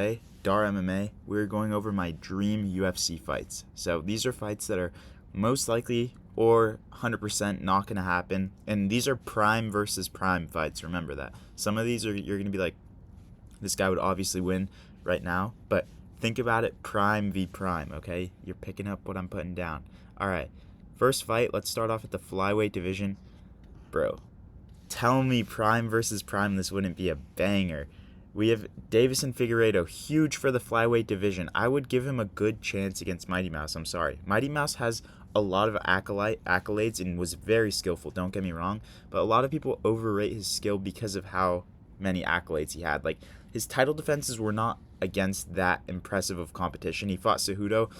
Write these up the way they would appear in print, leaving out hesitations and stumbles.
Today, Dar MMA, we're going over my Dream UFC fights. So these are fights that are most likely or 100% not going to happen. And these are prime versus prime fights. Remember that. Some of these you're going to be like, this guy would obviously win right now. But think about it prime v prime, okay? You're picking up what I'm putting down. All right. First fight, let's start off at the flyweight division. Bro, tell me prime versus prime, this wouldn't be a banger. We have Davison Figueiredo, huge for the flyweight division. I would give him a good chance against Mighty Mouse. I'm sorry. Mighty Mouse has a lot of accolades and was very skillful, don't get me wrong. But a lot of people overrate his skill because of how many accolades he had. Like, his title defenses were not against that impressive of competition. He fought Cejudo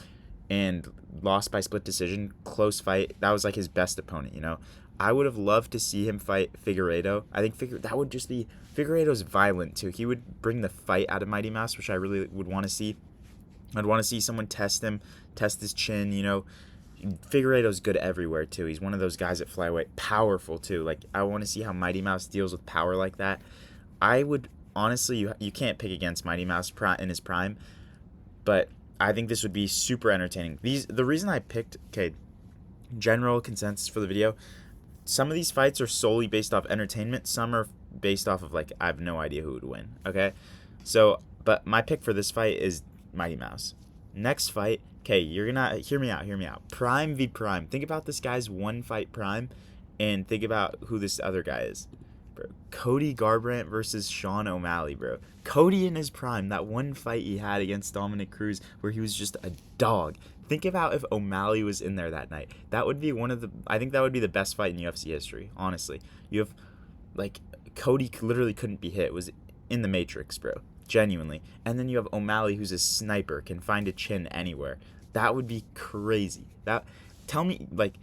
and lost by split decision. Close fight. That was like his best opponent, you know? I would have loved to see him fight Figueiredo. I think that would just be... Figueiredo's violent, too. He would bring the fight out of Mighty Mouse, which I really would want to see. I'd want to see someone test him, test his chin, you know. Figueiredo's good everywhere, too. He's one of those guys at flyweight. Powerful, too. Like, I want to see how Mighty Mouse deals with power like that. I would... Honestly, you can't pick against Mighty Mouse in his prime, but I think this would be super entertaining. The reason I picked... Okay, general consensus for the video... Some of these fights are solely based off entertainment. Some are based off of, like, I have no idea who would win, okay? So, but my pick for this fight is Mighty Mouse. Next fight, okay, you're gonna, hear me out. Prime v Prime. Think about this guy's one fight prime, and think about who this other guy is. Bro, Cody Garbrandt versus Sean O'Malley, bro. Cody in his prime, that one fight he had against Dominic Cruz where he was just a dog. Think about if O'Malley was in there that night. That would be I think that would be the best fight in UFC history, honestly. You have, like, Cody literally couldn't be hit. It was in the Matrix, bro. Genuinely. And then you have O'Malley, who's a sniper, can find a chin anywhere. That would be crazy. Tell me, like,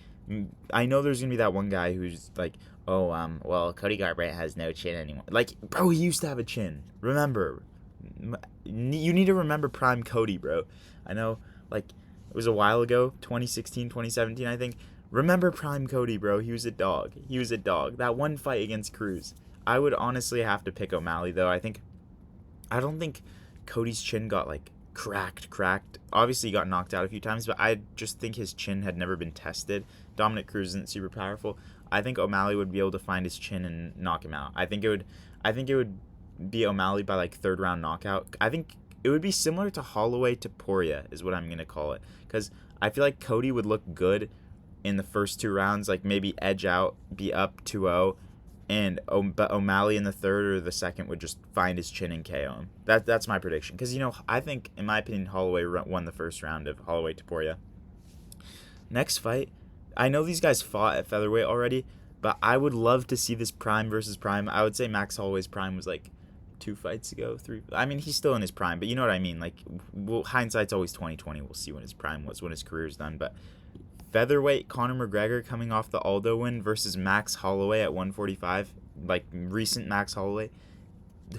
I know there's going to be that one guy who's like, oh, well, Cody Garbrandt has no chin anymore. Like, bro, he used to have a chin. Remember. You need to remember prime Cody, bro. I know, like, it was a while ago, 2016, 2017, I think. Remember prime Cody, bro. He was a dog. That one fight against Cruz. I would honestly have to pick O'Malley, though. I don't think Cody's chin got, like, cracked. Obviously, he got knocked out a few times, but I just think his chin had never been tested. Dominic Cruz isn't super powerful. I think O'Malley would be able to find his chin and knock him out. I think it would be O'Malley by, like, third round knockout. I think it would be similar to Holloway to Poirier is what I'm going to call it. Because I feel like Cody would look good in the first two rounds, like maybe edge out, be up 2-0, but O'Malley in the third or the second would just find his chin and KO him. That's my prediction. Because, you know, I think, in my opinion, Holloway won the first round of Holloway to Poirier. Next fight, I know these guys fought at featherweight already, but I would love to see this prime versus prime. I would say Max Holloway's prime was like 2 fights ago, 3. I mean, he's still in his prime, but you know what I mean. Like, hindsight's always 20/20. We'll see when his prime was, when his career's done. But featherweight Conor McGregor coming off the Aldo win versus Max Holloway at 145, like recent Max Holloway.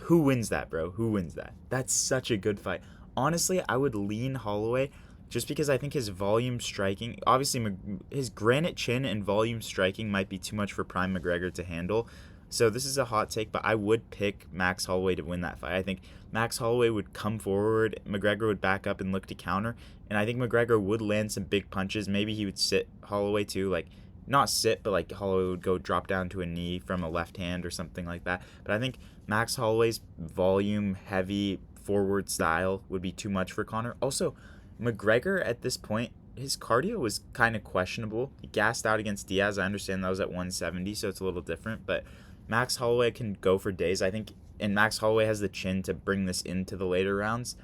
Who wins that, bro? Who wins that? That's such a good fight. Honestly, I would lean Holloway just because I think his volume striking, obviously his granite chin and volume striking might be too much for prime McGregor to handle. So this is a hot take, but I would pick Max Holloway to win that fight. I think Max Holloway would come forward, McGregor would back up and look to counter, and I think McGregor would land some big punches. Maybe he would sit Holloway too, like, not sit, but like Holloway would go drop down to a knee from a left hand or something like that. But I think Max Holloway's volume, heavy, forward style would be too much for Conor. Also, McGregor at this point, his cardio was kind of questionable. He gassed out against Diaz. I understand that was at 170, so it's a little different, but Max Holloway can go for days, I think, and Max Holloway has the chin to bring this into the later rounds.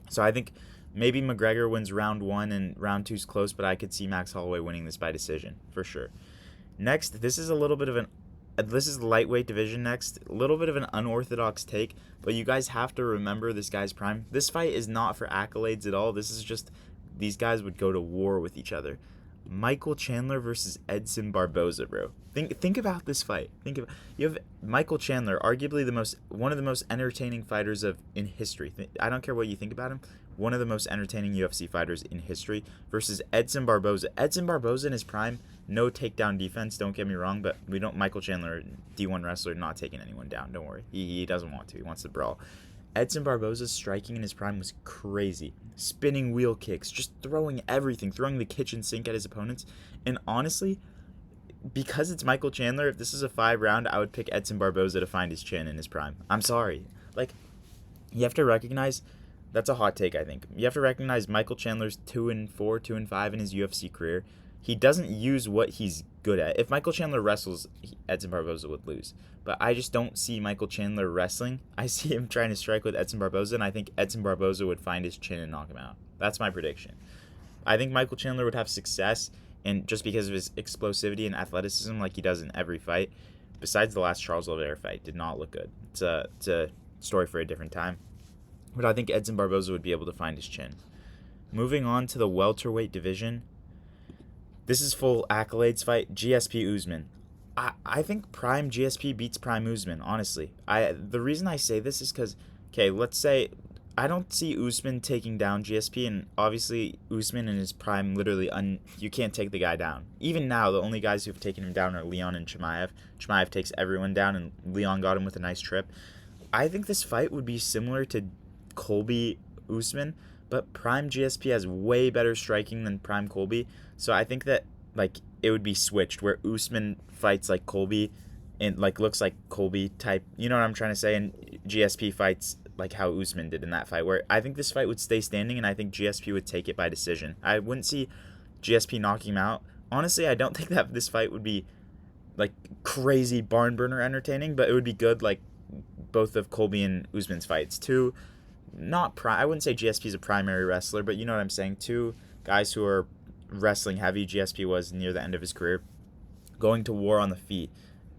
So I think maybe McGregor wins round 1 and round 2's close, but I could see Max Holloway winning this by decision for sure. Next, this is the lightweight division next. A little bit of an unorthodox take, but you guys have to remember this guy's prime. This fight is not for accolades at all. This is just, these guys would go to war with each other. Michael Chandler versus Edson Barboza, bro. Think about this fight. You have Michael Chandler, arguably one of the most entertaining fighters in history. I don't care what you think about him. One of the most entertaining UFC fighters in history versus Edson Barboza. Edson Barboza in his prime, no takedown defense. Don't get me wrong, but Michael Chandler, D1 wrestler, not taking anyone down. Don't worry. He doesn't want to. He wants to brawl. Edson Barboza's striking in his prime was crazy. Spinning wheel kicks, just throwing everything, throwing the kitchen sink at his opponents. And honestly, because it's Michael Chandler, if this is a 5-round, I would pick Edson Barboza to find his chin in his prime. I'm sorry. Like, you have to recognize, that's a hot take, I think. You have to recognize Michael Chandler's 2-4, 2-5 in his UFC career. He doesn't use what he's good at. If Michael Chandler wrestles, Edson Barboza would lose. But I just don't see Michael Chandler wrestling. I see him trying to strike with Edson Barboza, and I think Edson Barboza would find his chin and knock him out. That's my prediction. I think Michael Chandler would have success, and just because of his explosivity and athleticism like he does in every fight, besides the last Charles Oliveira fight, did not look good. It's a story for a different time. But I think Edson Barboza would be able to find his chin. Moving on to the welterweight division. This is full accolades fight. GSP Usman. I think prime GSP beats prime Usman, honestly. The reason I say this is because, okay, let's say I don't see Usman taking down GSP, and obviously Usman in his prime, literally, you can't take the guy down. Even now, the only guys who've taken him down are Leon and Chimaev. Chimaev takes everyone down, and Leon got him with a nice trip. I think this fight would be similar to Colby Usman, but prime GSP has way better striking than prime Colby, so I think that it would be switched where Usman fights like Colby and looks like Colby type, you know what I'm trying to say, and GSP fights like how Usman did in that fight, where I think this fight would stay standing and I think GSP would take it by decision. I wouldn't see GSP knocking him out. Honestly, I don't think that this fight would be crazy barn burner entertaining, but it would be good like both of Colby and Usman's fights. I wouldn't say GSP is a primary wrestler, but you know what I'm saying. Two guys who are wrestling heavy. GSP was near the end of his career, going to war on the feet,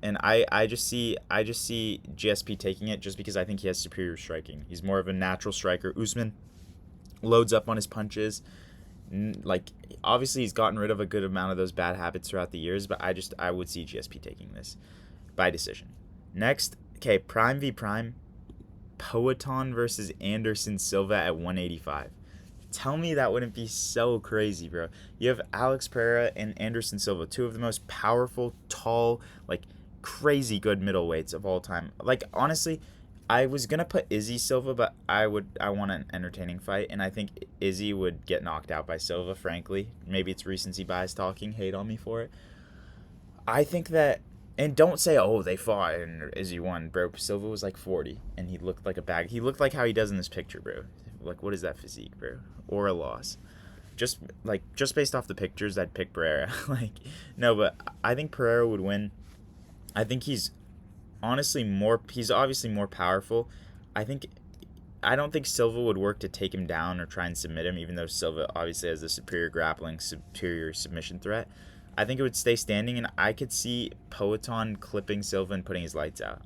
and I just see GSP taking it just because I think he has superior striking. He's more of a natural striker. Usman loads up on his punches. Obviously he's gotten rid of a good amount of those bad habits throughout the years, but I would see GSP taking this by decision. Next, okay, prime v prime. Poatan versus Anderson Silva at 185. Tell me that wouldn't be so crazy, bro. You have Alex Pereira and Anderson Silva, two of the most powerful, tall, crazy good middleweights of all time. Honestly, I was gonna put Izzy Silva, but I want an entertaining fight, and I think Izzy would get knocked out by Silva, frankly. Maybe it's recency bias talking, hate on me for it. I think that, and don't say, oh, they fought and Izzy won, bro. Silva was 40, and he looked like a bag. He looked like how he does in this picture, bro. What is that physique, bro? Or a loss. Just based off the pictures, I'd pick Pereira. No, but I think Pereira would win. I think he's obviously more powerful. I don't think Silva would work to take him down or try and submit him, even though Silva obviously has the superior grappling, superior submission threat. I think it would stay standing, and I could see Poatan clipping Silva and putting his lights out.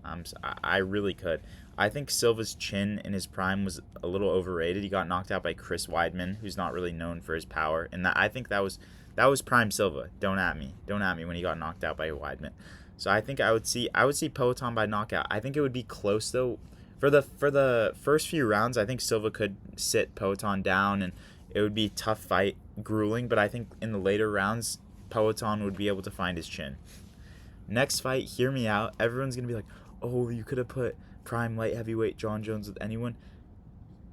I really could. I think Silva's chin in his prime was a little overrated. He got knocked out by Chris Weidman, who's not really known for his power, and I think that was prime Silva. Don't at me when he got knocked out by Weidman. So I think I would see Poatan by knockout. I think it would be close though. For the first few rounds, I think Silva could sit Poatan down, and it would be a tough fight, grueling. But I think in the later rounds, Poatan would be able to find his chin. Next fight, hear me out. Everyone's going to be like, oh, you could have put prime light heavyweight John Jones with anyone.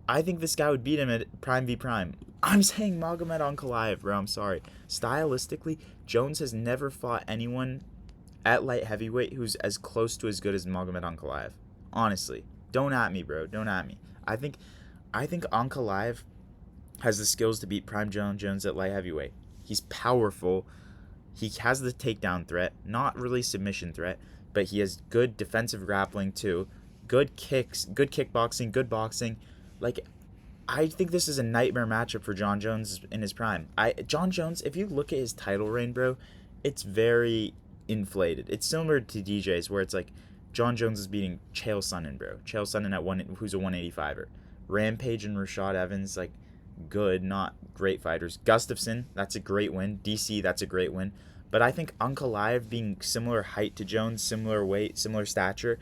I think this guy would beat him at prime v prime. I'm saying Magomed Ankalaev, bro. I'm sorry. Stylistically, Jones has never fought anyone at light heavyweight who's as close to as good as Magomed Ankalaev. Honestly. Don't at me, bro. Don't at me. I think Ankalaev has the skills to beat prime John Jones at light heavyweight. He's powerful. He has the takedown threat, not really submission threat, but he has good defensive grappling too. Good kicks, good kickboxing, good boxing. I think this is a nightmare matchup for John Jones in his prime. John Jones, if you look at his title reign, bro, it's very inflated. It's similar to DJ's, where it's John Jones is beating Chael Sonnen, bro. Chael Sonnen who's a 185er. Rampage and Rashad Evans, good, not great fighters. Gustafsson, that's a great win. DC, that's a great win. But I think Ankalaev being similar height to Jones, similar weight, similar stature,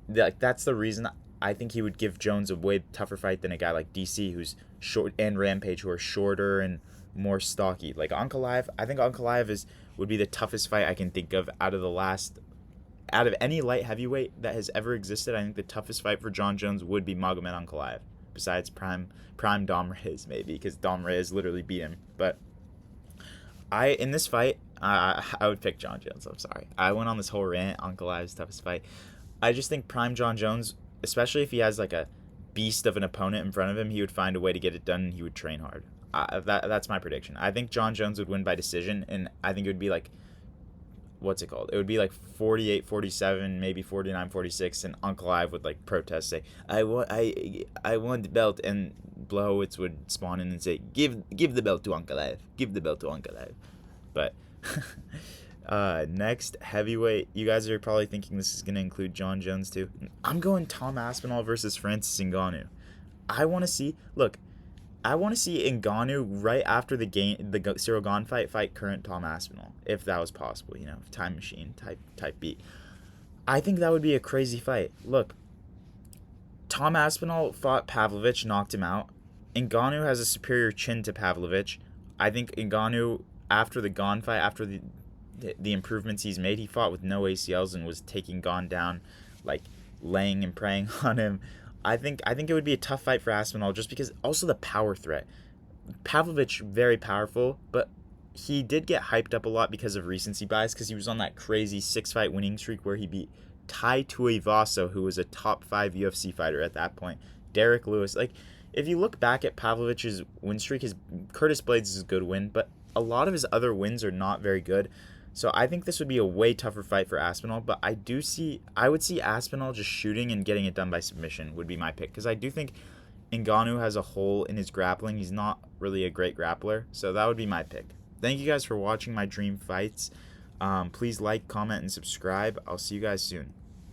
that's the reason I think he would give Jones a way tougher fight than a guy like DC, who's short, and Rampage, who are shorter and more stocky. Ankalaev, I think Ankalaev would be the toughest fight I can think of out of the last out of any light heavyweight that has ever existed, I think the toughest fight for Jon Jones would be Magomed Ankalaev, besides prime Dom Reyes, maybe, because Dom Reyes literally beat him. But in this fight, I would pick Jon Jones. I'm sorry. I went on this whole rant. Ankalaev's toughest fight. I just think prime Jon Jones, especially if he has like a beast of an opponent in front of him, he would find a way to get it done, and he would train hard. That's my prediction. I think Jon Jones would win by decision, and I think it would be like, what's it called? It would be like 48-47, maybe 49-46, and Ankalaev would like protest, say, I want the belt, and Blachowicz would spawn in and say, give the belt to Ankalaev. Give the belt to Ankalaev. But next, heavyweight. You guys are probably thinking this is going to include Jon Jones too. I'm going Tom Aspinall versus Francis Ngannou. I want to see Ngannou right after the Cyril Gane fight current Tom Aspinall, if that was possible, time machine type beat. I think that would be a crazy fight. Look, Tom Aspinall fought Pavlovich, knocked him out. Ngannou has a superior chin to Pavlovich. I think Ngannou, after the Gane fight, after the improvements he's made, he fought with no ACLs and was taking Gane down, like laying and praying on him. I think it would be a tough fight for Aspinall, just because also the power threat. Pavlovich, very powerful, but he did get hyped up a lot because of recency bias, because he was on that crazy 6-fight winning streak where he beat Tai Tuivasa, who was a top 5 UFC fighter at that point. Derek Lewis. Like, if you look back at Pavlovich's win streak, his Curtis Blades is a good win, but a lot of his other wins are not very good. So I think this would be a way tougher fight for Aspinall, but I would see Aspinall just shooting and getting it done by submission would be my pick, because I do think Ngannou has a hole in his grappling. He's not really a great grappler, so that would be my pick. Thank you guys for watching my dream fights. Please like, comment, and subscribe. I'll see you guys soon.